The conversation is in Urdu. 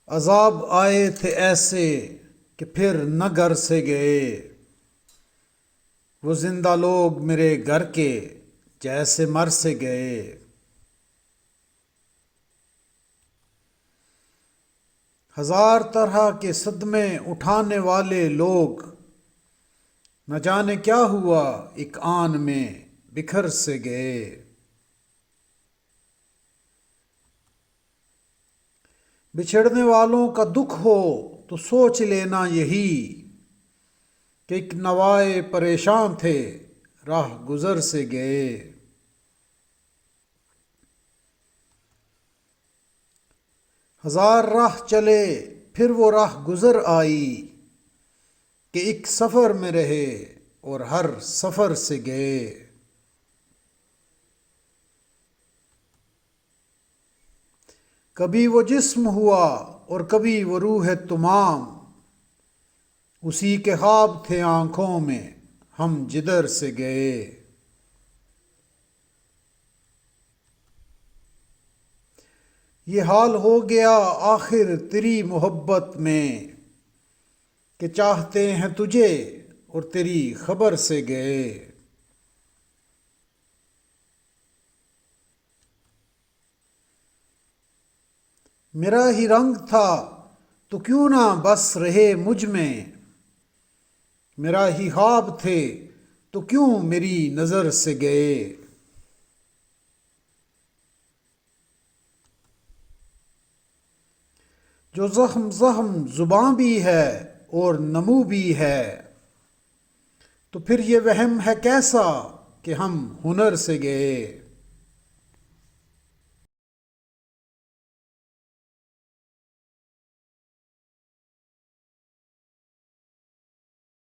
عذاب آئے تھے ایسے کہ پھر نہ گھر سے گئے، وہ زندہ لوگ میرے گھر کے جیسے مر سے گئے۔ ہزار طرح کے صدمے اٹھانے والے لوگ، نہ جانے کیا ہوا ایک آن میں بکھر سے گئے۔ بچھڑنے والوں کا دکھ ہو تو سوچ لینا یہی، کہ ایک نوائے پریشان تھے راہ گزر سے گئے۔ ہزار راہ چلے پھر وہ راہ گزر آئی، کہ ایک سفر میں رہے اور ہر سفر سے گئے۔ کبھی وہ جسم ہوا اور کبھی وہ روح تمام، اسی کے خواب تھے آنکھوں میں ہم جدھر سے گئے۔ یہ حال ہو گیا آخر تیری محبت میں، کہ چاہتے ہیں تجھے اور تیری خبر سے گئے۔ میرا ہی رنگ تھا تو کیوں نہ بس رہے مجھ میں، میرا ہی خواب تھے تو کیوں میری نظر سے گئے۔ جو زخم زخم زباں بھی ہے اور نمو بھی ہے، تو پھر یہ وہم ہے کیسا کہ ہم ہنر سے گئے۔